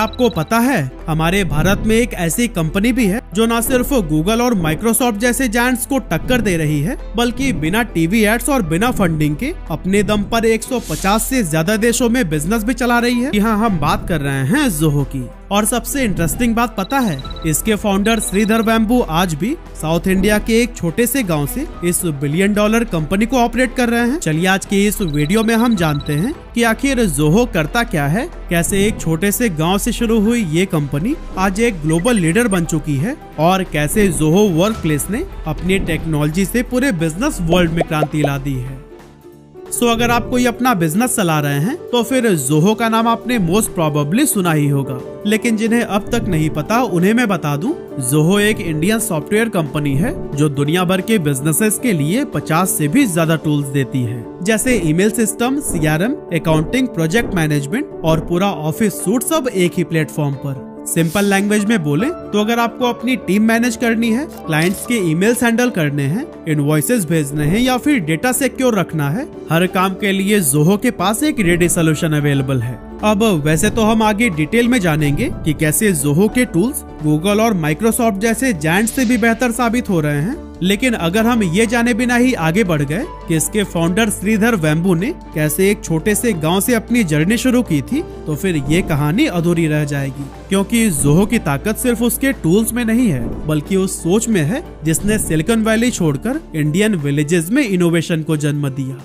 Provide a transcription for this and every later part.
आपको पता है हमारे भारत में एक ऐसी कंपनी भी है जो न सिर्फ गूगल और माइक्रोसॉफ्ट जैसे जायंट्स को टक्कर दे रही है, बल्कि बिना टीवी एड्स और बिना फंडिंग के अपने दम पर 150 से ज्यादा देशों में बिजनेस भी चला रही है। यहाँ हम बात कर रहे हैं जोहो की। और सबसे इंटरेस्टिंग बात पता है, इसके फाउंडर श्रीधर वेम्बू आज भी साउथ इंडिया के एक छोटे से गांव से इस $1 बिलियन कंपनी को ऑपरेट कर रहे हैं। चलिए आज के इस वीडियो में हम जानते हैं कि आखिर जोहो करता क्या है, कैसे एक छोटे से गांव से शुरू हुई ये कंपनी आज एक ग्लोबल लीडर बन चुकी है और कैसे जोहो वर्क प्लेस ने अपनी टेक्नोलॉजी से पूरे बिजनेस वर्ल्ड में क्रांति ला दी है। अगर आप कोई अपना बिजनेस चला रहे हैं तो फिर जोहो का नाम आपने मोस्ट प्रोबेबली सुना ही होगा, लेकिन जिन्हें अब तक नहीं पता उन्हें मैं बता दूं, जोहो एक इंडियन सॉफ्टवेयर कंपनी है जो दुनिया भर के बिजनेसेस के लिए 50 से भी ज्यादा टूल्स देती है, जैसे email system, CRM, accounting, project management और पूरा ऑफिस सूट सब एक ही प्लेटफॉर्म पर। सिंपल लैंग्वेज में बोले तो अगर आपको अपनी टीम मैनेज करनी है, क्लाइंट्स के ईमेल्स हैंडल करने हैं, इनवॉइसेस भेजने हैं या फिर डेटा सिक्योर रखना है, हर काम के लिए जोहो के पास एक रेडी सोल्यूशन अवेलेबल है। अब वैसे तो हम आगे डिटेल में जानेंगे कि कैसे जोहो के टूल्स गूगल और माइक्रोसॉफ्ट जैसे जायंट्स से भी बेहतर साबित हो रहे हैं, लेकिन अगर हम ये जाने बिना ही आगे बढ़ गए कि इसके फाउंडर श्रीधर वेम्बू ने कैसे एक छोटे से गांव से अपनी जर्नी शुरू की थी, तो फिर ये कहानी अधूरी रह जाएगी। क्योंकि जोहो की ताकत सिर्फ उसके टूल्स में नहीं है, बल्कि उस सोच में है जिसने सिलिकॉन वैली छोड़कर इंडियन विलेजेस में इनोवेशन को जन्म दिया।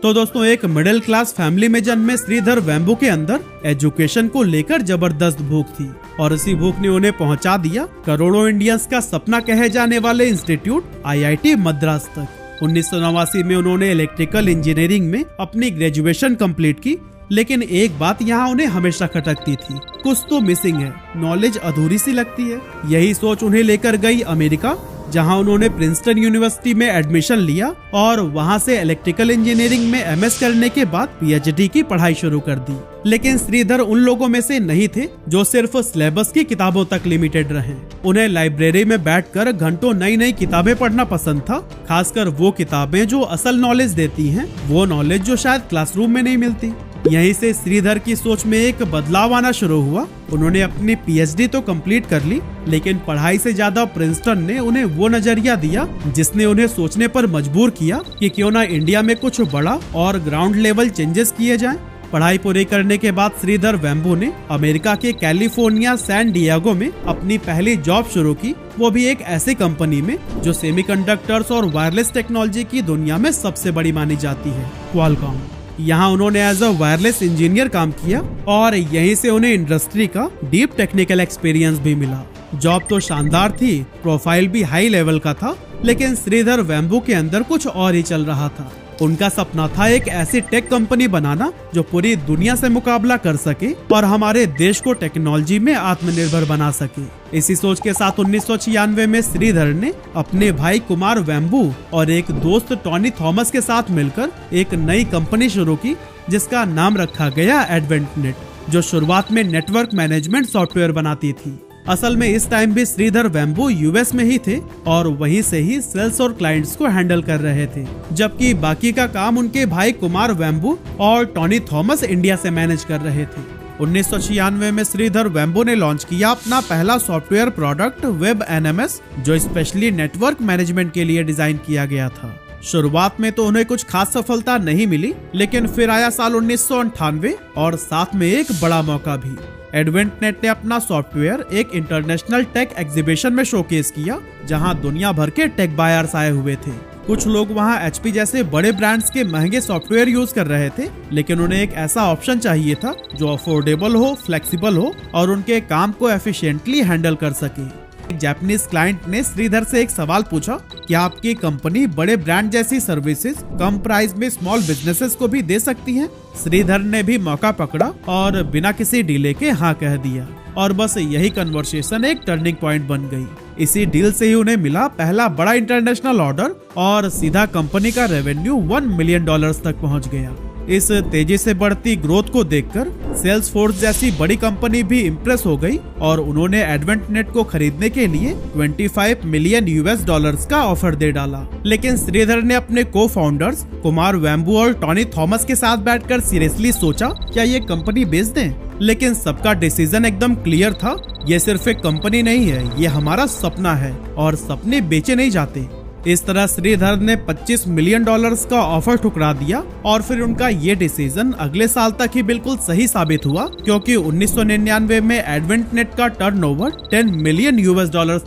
तो दोस्तों, एक मिडिल क्लास फैमिली में जन्मे श्रीधर वेम्बू के अंदर एजुकेशन को लेकर जबरदस्त भूख थी और इसी भूख ने उन्हें पहुंचा दिया करोड़ों इंडियंस का सपना कहे जाने वाले इंस्टीट्यूट IIT मद्रास तक। 1989 में उन्होंने इलेक्ट्रिकल इंजीनियरिंग में अपनी ग्रेजुएशन कंप्लीट की, लेकिन एक बात यहाँ उन्हें हमेशा खटकती थी, कुछ तो मिसिंग है, नॉलेज अधूरी सी लगती है। यही सोच उन्हें लेकर गई अमेरिका, जहां उन्होंने प्रिंसटन यूनिवर्सिटी में एडमिशन लिया और वहां से इलेक्ट्रिकल इंजीनियरिंग में MS करने के बाद PhD की पढ़ाई शुरू कर दी। लेकिन श्रीधर उन लोगों में से नहीं थे जो सिर्फ सिलेबस की किताबों तक लिमिटेड रहे। उन्हें लाइब्रेरी में बैठकर घंटों नई नई किताबें पढ़ना पसंद था, खासकर वो किताबें जो असल नॉलेज देती हैं, वो नॉलेज जो शायद क्लासरूम में नहीं मिलती। यहीं से श्रीधर की सोच में एक बदलाव आना शुरू हुआ। उन्होंने अपनी PhD तो कंप्लीट कर ली, लेकिन पढ़ाई से ज्यादा प्रिंसटन ने उन्हें वो नजरिया दिया जिसने उन्हें सोचने पर मजबूर किया कि क्यों ना इंडिया में कुछ बड़ा और ग्राउंड लेवल चेंजेस किए जाएं। पढ़ाई पूरी करने के बाद श्रीधर वेम्बू ने अमेरिका के कैलिफोर्निया सैन डिएगो में अपनी पहली जॉब शुरू की, वो भी एक ऐसी कंपनी में जो सेमीकंडक्टर्स और वायरलेस टेक्नोलॉजी की दुनिया में सबसे बड़ी मानी जाती है, क्वालकॉम। यहाँ उन्होंने एज अ वायरलेस इंजीनियर काम किया और यहीं से उन्हें इंडस्ट्री का डीप टेक्निकल एक्सपीरियंस भी मिला। जॉब तो शानदार थी, प्रोफाइल भी हाई लेवल का था, लेकिन श्रीधर वेम्बू के अंदर कुछ और ही चल रहा था। उनका सपना था एक ऐसी टेक कंपनी बनाना जो पूरी दुनिया से मुकाबला कर सके और हमारे देश को टेक्नोलॉजी में आत्मनिर्भर बना सके। इसी सोच के साथ 1996 में श्रीधर ने अपने भाई कुमार वेम्बू और एक दोस्त टॉनी थॉमस के साथ मिलकर एक नई कंपनी शुरू की, जिसका नाम रखा गया एडवेंटनेट, जो शुरुआत में नेटवर्क मैनेजमेंट सॉफ्टवेयर बनाती थी। असल में इस टाइम भी श्रीधर वेम्बू US में ही थे और वहीं से ही सेल्स और क्लाइंट्स को हैंडल कर रहे थे, जबकि बाकी का काम उनके भाई कुमार वेम्बू और टॉनी थॉमस इंडिया से मैनेज कर रहे थे। 1996 में श्रीधर वेम्बू ने लॉन्च किया अपना पहला सॉफ्टवेयर प्रोडक्ट वेब NMS, जो स्पेशली नेटवर्क मैनेजमेंट के लिए डिजाइन किया गया था। शुरुआत में तो उन्हें कुछ खास सफलता नहीं मिली, लेकिन फिर आया साल 1998 और साथ में एक बड़ा मौका भी। एडवेंटनेट ने अपना सॉफ्टवेयर एक इंटरनेशनल टेक एग्जीबिशन में शोकेस किया, जहां दुनिया भर के टेक बायर्स आए हुए थे। कुछ लोग वहां HP जैसे बड़े ब्रांड्स के महंगे सॉफ्टवेयर यूज कर रहे थे, लेकिन उन्हें एक ऐसा ऑप्शन चाहिए था जो अफोर्डेबल हो, फ्लेक्सिबल हो और उनके काम को एफिशिएंटली हैंडल कर सके। एक जापानीज क्लाइंट ने श्रीधर से एक सवाल पूछा, क्या आपकी कंपनी बड़े ब्रांड जैसी सर्विसेज कम प्राइस में स्मॉल बिजनेसेस को भी दे सकती है? श्रीधर ने भी मौका पकड़ा और बिना किसी डिले के हाँ कह दिया और बस यही कन्वर्सेशन एक टर्निंग पॉइंट बन गई। इसी डील से ही उन्हें मिला पहला बड़ा इंटरनेशनल ऑर्डर और सीधा कंपनी का रेवेन्यू $1 मिलियन तक पहुंच गया। इस तेजी से बढ़ती ग्रोथ को देखकर सेल्सफोर्स जैसी बड़ी कंपनी भी इम्प्रेस हो गई और उन्होंने एडवेंटनेट को खरीदने के लिए $25 मिलियन का ऑफर दे डाला। लेकिन श्रीधर ने अपने को फाउंडर्स कुमार वेम्बू और टॉनी थॉमस के साथ बैठकर सीरियसली सोचा, क्या ये कंपनी बेच दें? लेकिन सबका डिसीजन एकदम क्लियर था, ये सिर्फ एक कंपनी नहीं है, ये हमारा सपना है और सपने बेचे नहीं जाते। इस तरह श्रीधर ने $25 मिलियन का ऑफर ठुकरा दिया और फिर उनका ये डिसीजन अगले साल तक ही बिल्कुल सही साबित हुआ, क्योंकि 1999 में एडवेंटनेट का टर्नओवर $10 मिलियन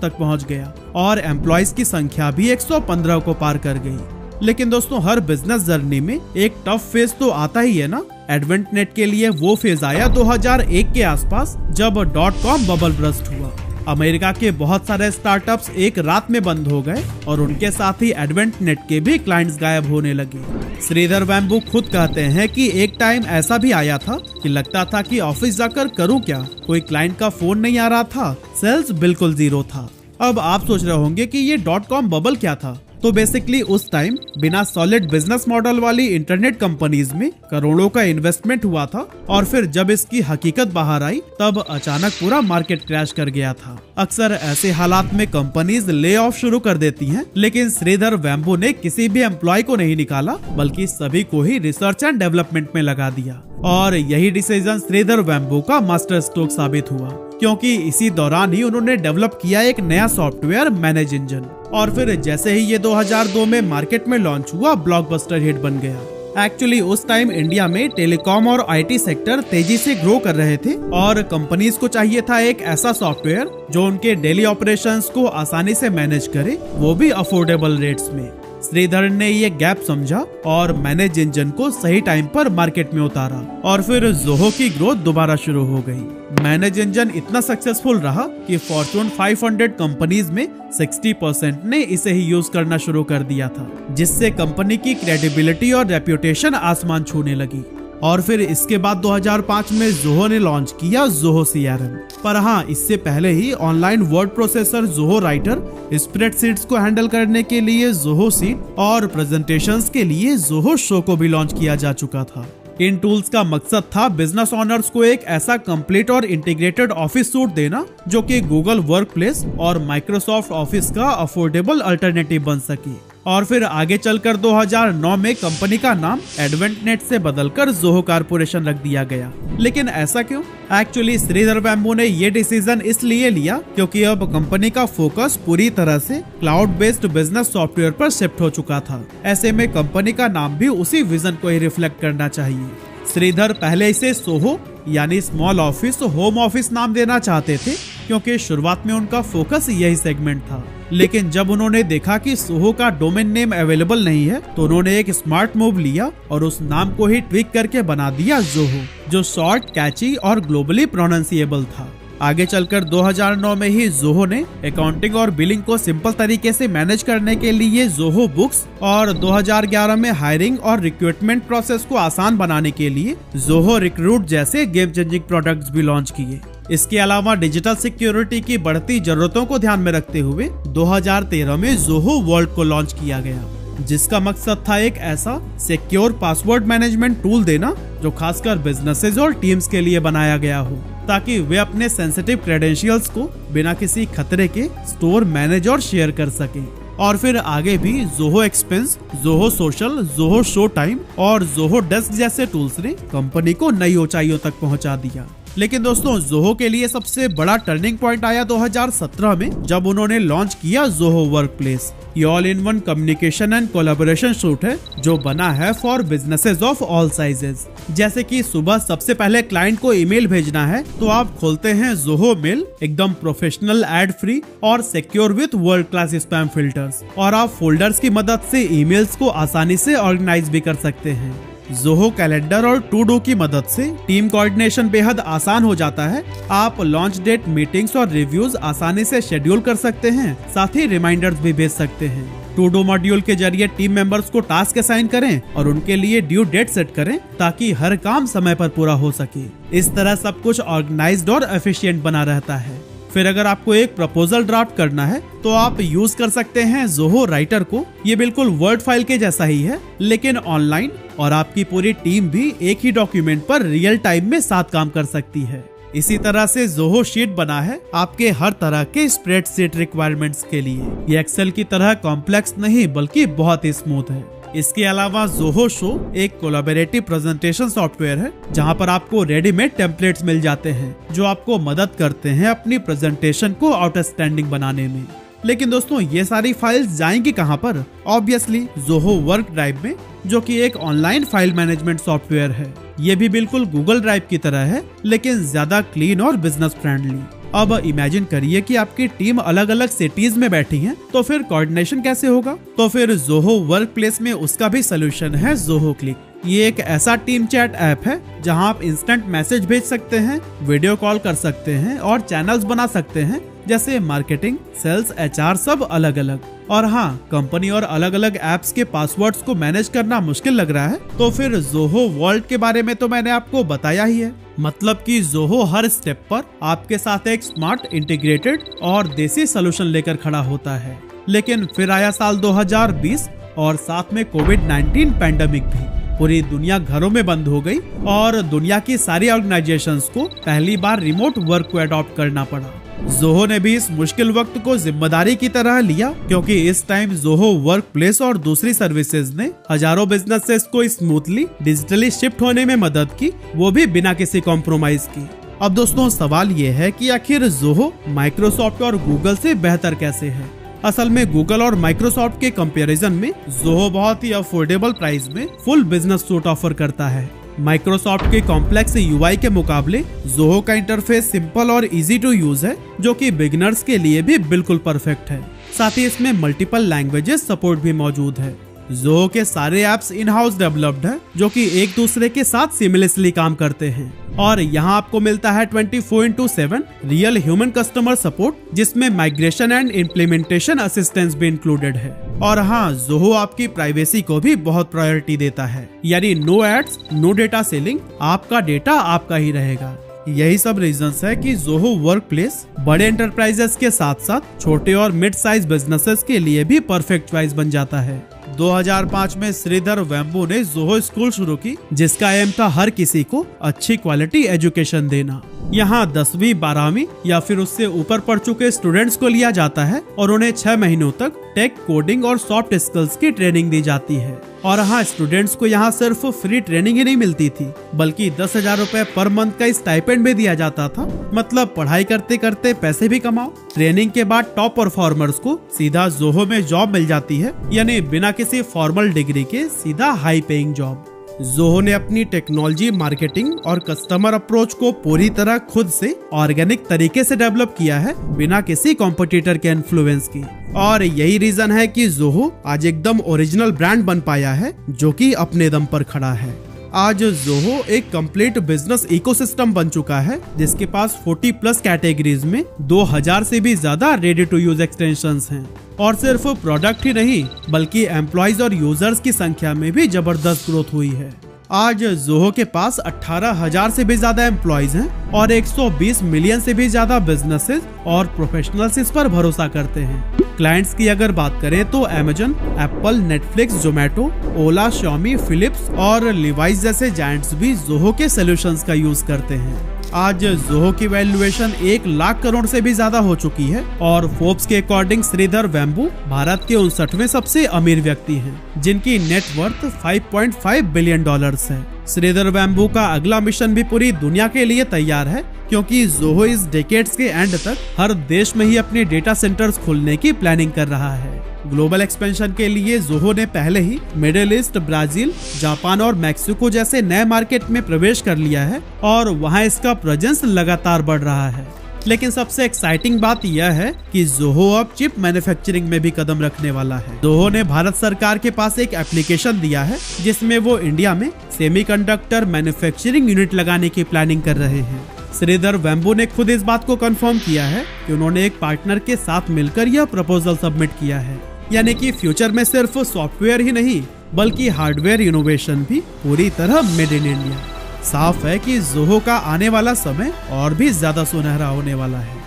तक पहुंच गया और एम्प्लॉयज की संख्या भी 115 को पार कर गई। लेकिन दोस्तों, हर बिजनेस जर्नी में एक टफ फेज तो आता ही है ना। एडवेंटनेट के लिए वो फेज आया 2001 के आसपास, जब .com बबल बर्स्ट हुआ। अमेरिका के बहुत सारे स्टार्टअप्स एक रात में बंद हो गए और उनके साथ ही एडवेंटनेट के भी क्लाइंट्स गायब होने लगे। श्रीधर वेम्बू खुद कहते हैं कि एक टाइम ऐसा भी आया था कि लगता था कि ऑफिस जाकर करूं क्या, कोई क्लाइंट का फोन नहीं आ रहा था, सेल्स बिल्कुल जीरो था। अब आप सोच रहे होंगे कि ये .com बबल क्या था। तो बेसिकली उस टाइम बिना सॉलिड बिजनेस मॉडल वाली इंटरनेट कंपनीज में करोड़ों का इन्वेस्टमेंट हुआ था और फिर जब इसकी हकीकत बाहर आई तब अचानक पूरा मार्केट क्रैश कर गया था। अक्सर ऐसे हालात में कंपनीज ले ऑफ शुरू कर देती हैं, लेकिन श्रीधर वेम्बू ने किसी भी एम्प्लॉय को नहीं निकाला, बल्कि सभी को ही रिसर्च एंड डेवलपमेंट में लगा दिया। और यही डिसीजन श्रीधर वेम्बू का मास्टर स्ट्रोक साबित हुआ, क्योंकि इसी दौरान ही उन्होंने डेवलप किया एक नया सॉफ्टवेयर मैनेज इंजन। और फिर जैसे ही ये 2002 में मार्केट में लॉन्च हुआ, ब्लॉकबस्टर हिट बन गया। एक्चुअली उस टाइम इंडिया में टेलीकॉम और आईटी सेक्टर तेजी से ग्रो कर रहे थे और कंपनीज को चाहिए था एक ऐसा सॉफ्टवेयर जो उनके डेली ऑपरेशंस को आसानी से मैनेज करे, वो भी अफोर्डेबल रेट्स में। श्रीधर ने ये गैप समझा और मैनेज इंजन को सही टाइम पर मार्केट में उतारा और फिर जोहो की ग्रोथ दोबारा शुरू हो गई। मैनेज इंजन इतना सक्सेसफुल रहा कि फॉर्च्यून 500 कंपनीज में 60% ने इसे ही यूज करना शुरू कर दिया था, जिससे कंपनी की क्रेडिबिलिटी और रेप्यूटेशन आसमान छूने लगी। और फिर इसके बाद 2005 में जोहो ने लॉन्च किया जोहो CRM। पर हाँ, इससे पहले ही online word processor Zoho writer, spreadsheets को हैंडल करने के लिए जोहो सीट और प्रेजेंटेशंस के लिए जोहो शो को भी लॉन्च किया जा चुका था। इन टूल्स का मकसद था बिजनेस ओनर्स को एक ऐसा कंप्लीट और इंटीग्रेटेड ऑफिस सूट देना जो कि गूगल वर्कप्लेस और माइक्रोसॉफ्ट ऑफिस का अफोर्डेबल अल्टरनेटिव बन सके। और फिर आगे चलकर 2009 में कंपनी का नाम एडवेंटनेट से बदलकर जोहो कारपोरेशन रख दिया गया। लेकिन ऐसा क्यों? एक्चुअली श्रीधर वेम्बू ने ये डिसीजन इसलिए लिया क्योंकि अब कंपनी का फोकस पूरी तरह से क्लाउड बेस्ड बिजनेस सॉफ्टवेयर पर शिफ्ट हो चुका था। ऐसे में कंपनी का नाम भी उसी विजन को ही रिफ्लेक्ट करना चाहिए। श्रीधर पहले इसे सोहो यानी स्मॉल ऑफिस होम ऑफिस नाम देना चाहते थे, क्योंकि शुरुआत में उनका फोकस यही सेगमेंट था। लेकिन जब उन्होंने देखा कि सोहो का डोमेन नेम अवेलेबल नहीं है, तो उन्होंने एक स्मार्ट मूव लिया और उस नाम को ही ट्विक करके बना दिया जोहो, जो शॉर्ट, कैची और ग्लोबली प्रोनाउंसिएबल था। आगे चलकर 2009 में ही जोहो ने अकाउंटिंग और बिलिंग को सिंपल तरीके से मैनेज करने के लिए जोहो बुक्स और 2011 में हायरिंग और रिक्रूटमेंट प्रोसेस को आसान बनाने के लिए जोहो रिक्रूट जैसे गेम चेंजिंग प्रोडक्ट्स भी लॉन्च किए। इसके अलावा डिजिटल सिक्योरिटी की बढ़ती जरूरतों को ध्यान में रखते हुए 2013 में जोहो वर्ल्ड को लॉन्च किया गया, जिसका मकसद था एक ऐसा सिक्योर पासवर्ड मैनेजमेंट टूल देना जो खासकर बिजनेसेस और टीम्स के लिए बनाया गया हो, ताकि वे अपने सेंसिटिव क्रेडेंशियल्स को बिना किसी खतरे के स्टोर, मैनेज और शेयर कर सकें। और फिर आगे भी Zoho expense, Zoho social, Zoho show time और जोहो डेस्क जैसे टूल्स ने कंपनी को नई ऊंचाइयों तक पहुंचा दिया। लेकिन दोस्तों, जोहो के लिए सबसे बड़ा टर्निंग पॉइंट आया 2017 में, जब उन्होंने लॉन्च किया जोहो वर्कप्लेस। ये all in one communication and collaboration suit है जो बना है for businesses of all sizes. जैसे कि सुबह सबसे पहले क्लाइंट को ईमेल भेजना है तो आप खोलते हैं जोहो मेल, एकदम प्रोफेशनल, एड फ्री और secure with world class spam filters, और आप फोल्डर्स की मदद से ईमेल्स को आसानी से ऑर्गेनाइज भी कर सकते हैं। जोहो कैलेंडर और टू डू की मदद से टीम कोऑर्डिनेशन बेहद आसान हो जाता है। आप लॉन्च डेट, मीटिंग्स और रिव्यूज आसानी से शेड्यूल कर सकते हैं, साथ ही रिमाइंडर्स भी भेज सकते हैं। टू डू मॉड्यूल के जरिए टीम मेंबर्स को टास्क असाइन करें और उनके लिए ड्यू डेट सेट करें, ताकि हर काम समय पर पूरा हो सके। इस तरह सब कुछ ऑर्गेनाइज्ड और एफिशिएंट बना रहता है। फिर अगर आपको एक प्रपोजल ड्राफ्ट करना है तो आप यूज कर सकते हैं जोहो राइटर को। ये बिल्कुल वर्ड फाइल के जैसा ही है, लेकिन ऑनलाइन, और आपकी पूरी टीम भी एक ही डॉक्यूमेंट पर रियल टाइम में साथ काम कर सकती है। इसी तरह से जोहो शीट बना है आपके हर तरह के स्प्रेडशीट रिक्वायरमेंट्स के लिए। ये एक्सेल की तरह कॉम्प्लेक्स नहीं, बल्कि बहुत ही स्मूथ है। इसके अलावा जोहो शो एक कोलैबोरेटिव प्रेजेंटेशन सॉफ्टवेयर है जहां पर आपको रेडीमेड टेम्पलेट्स मिल जाते हैं जो आपको मदद करते हैं अपनी प्रेजेंटेशन को आउटस्टैंडिंग बनाने में। लेकिन दोस्तों ये सारी फाइल्स जाएंगी कहां पर? ऑब्वियसली जोहो वर्क ड्राइव में, जो कि एक ऑनलाइन फाइल मैनेजमेंट सॉफ्टवेयर है। ये भी बिल्कुल गूगल ड्राइव की तरह है लेकिन ज्यादा क्लीन और बिजनेस फ्रेंडली। अब इमेजिन करिए कि आपकी टीम अलग अलग सिटीज में बैठी है, तो फिर कोऑर्डिनेशन कैसे होगा? तो फिर जोहो वर्क प्लेस में उसका भी सोल्यूशन है जोहो क्लिक। ये एक ऐसा टीम चैट ऐप है जहां आप इंस्टेंट मैसेज भेज सकते हैं, वीडियो कॉल कर सकते हैं और चैनल्स बना सकते हैं जैसे मार्केटिंग, सेल्स, HR सब अलग अलग। और हाँ, कंपनी और अलग अलग एप्स के पासवर्ड्स को मैनेज करना मुश्किल लग रहा है तो फिर जोहो वर्ल्ड के बारे में तो मैंने आपको बताया ही है। मतलब कि जोहो हर स्टेप पर आपके साथ एक स्मार्ट, इंटीग्रेटेड और देसी सोल्यूशन लेकर खड़ा होता है। लेकिन फिर आया साल 2020 और साथ में कोविड-19 पैंडेमिक भी। पूरी दुनिया घरों में बंद हो गई और दुनिया की सारी ऑर्गेनाइजेशंस को पहली बार रिमोट वर्क को अडॉप्ट करना पड़ा। जोहो ने भी इस मुश्किल वक्त को जिम्मेदारी की तरह लिया, क्योंकि इस टाइम जोहो वर्क प्लेस और दूसरी सर्विसेज ने हजारों बिजनेसेस को स्मूथली डिजिटली शिफ्ट होने में मदद की, वो भी बिना किसी कॉम्प्रोमाइज की। अब दोस्तों सवाल ये है कि आखिर जोहो माइक्रोसॉफ्ट और गूगल से बेहतर कैसे है? असल में गूगल और माइक्रोसॉफ्ट के कंपैरिजन में जोहो बहुत ही अफोर्डेबल प्राइस में फुल बिजनेस सूट ऑफर करता है। माइक्रोसॉफ्ट के कॉम्प्लेक्स UI के मुकाबले जोहो का इंटरफेस सिंपल और इजी टू यूज है, जो कि बिगिनर्स के लिए भी बिल्कुल परफेक्ट है। साथ ही इसमें मल्टीपल लैंग्वेजेस सपोर्ट भी मौजूद है। जोहो के सारे एप्स इन हाउस डेवलप्ड है, जो कि एक दूसरे के साथ सीमलेसली काम करते हैं। और यहाँ आपको मिलता है 24/7 रियल ह्यूमन कस्टमर सपोर्ट, जिसमें माइग्रेशन एंड इम्प्लीमेंटेशन असिस्टेंस भी इंक्लूडेड है। और हाँ, जोहो आपकी प्राइवेसी को भी बहुत प्रायोरिटी देता है, यानी no ads, no data selling, आपका डेटा आपका ही रहेगा। यही सब रीजंस है कि जोहो वर्क प्लेस बड़े एंटरप्राइजेस के साथ साथ छोटे और मिड साइज बिजनेसेस के लिए भी परफेक्ट चॉइस बन जाता है। 2005 में श्रीधर वेम्बू ने जोहो स्कूल शुरू की, जिसका एम था हर किसी को अच्छी क्वालिटी एजुकेशन देना। यहाँ 10वीं 12वीं या फिर उससे ऊपर पढ़ चुके स्टूडेंट्स को लिया जाता है और उन्हें 6 महीनों तक टेक, कोडिंग और सॉफ्ट स्किल्स की ट्रेनिंग दी जाती है। और हाँ, स्टूडेंट्स को यहाँ सिर्फ फ्री ट्रेनिंग ही नहीं मिलती थी, बल्कि 10,000 रुपए पर मंथ का स्टाइपेंड भी दिया जाता था। मतलब पढ़ाई करते करते पैसे भी कमाओ। ट्रेनिंग के बाद टॉप परफॉर्मर्स को सीधा जोहो में जॉब मिल जाती है, यानी बिना किसी फॉर्मल डिग्री के सीधा हाई पेइंग जॉब। जोहो ने अपनी टेक्नोलॉजी, मार्केटिंग और कस्टमर अप्रोच को पूरी तरह खुद से ऑर्गेनिक तरीके से डेवलप किया है, बिना किसी कॉम्पिटिटर के इन्फ्लुएंस की। और यही रीजन है कि जोहो आज एकदम ओरिजिनल ब्रांड बन पाया है, जो कि अपने दम पर खड़ा है। आज जोहो एक कंप्लीट बिजनेस इकोसिस्टम बन चुका है, जिसके पास 40+ कैटेगरीज में 2000 से भी ज्यादा रेडी टू यूज एक्सटेंशंस हैं। और सिर्फ प्रोडक्ट ही नहीं, बल्कि एम्प्लॉइज और यूजर्स की संख्या में भी जबरदस्त ग्रोथ हुई है। आज जोहो के पास 18,000 से भी ज्यादा एम्प्लॉइज हैं और 120 मिलियन से भी ज्यादा बिजनेसेस और प्रोफेशनल्स इस पर भरोसा करते हैं। क्लाइंट्स की अगर बात करें तो Amazon, एप्पल, नेटफ्लिक्स, जोमेटो, ओला, Xiaomi, फिलिप्स और लिवाइस जैसे जायंट्स भी जोहो के सॉल्यूशंस का यूज करते हैं। आज जोहो की वैल्यूएशन 1 लाख करोड़ से भी ज्यादा हो चुकी है और फोर्ब्स के अकॉर्डिंग श्रीधर वेम्बू भारत के 59वें सबसे अमीर व्यक्ति हैं, जिनकी नेट वर्थ $5.5 बिलियन है। श्रीधर वेम्बू का अगला मिशन भी पूरी दुनिया के लिए तैयार है, क्योंकि जोहो इस डेकेड्स के एंड तक हर देश में ही अपने डेटा सेंटर्स खोलने की प्लानिंग कर रहा है। ग्लोबल एक्सपेंशन के लिए जोहो ने पहले ही मिडिल ईस्ट, ब्राजील, जापान और मैक्सिको जैसे नए मार्केट में प्रवेश कर लिया है और वहां इसका प्रेजेंस लगातार बढ़ रहा है। लेकिन सबसे एक्साइटिंग बात यह है कि जोहो अब चिप मैन्युफैक्चरिंग में भी कदम रखने वाला है। जोहो ने भारत सरकार के पास एक एप्लीकेशन दिया है, जिसमें वो इंडिया में सेमीकंडक्टर मैन्युफैक्चरिंग यूनिट लगाने की प्लानिंग कर रहे हैं। श्रीधर वेम्बू ने खुद इस बात को कंफर्म किया है कि उन्होंने एक पार्टनर के साथ मिलकर यह प्रपोजल सबमिट किया है, यानी कि फ्यूचर में सिर्फ सॉफ्टवेयर ही नहीं बल्कि हार्डवेयर इनोवेशन भी पूरी तरह मेड इन इंडिया। साफ है कि जोहो का आने वाला समय और भी ज्यादा सुनहरा होने वाला है।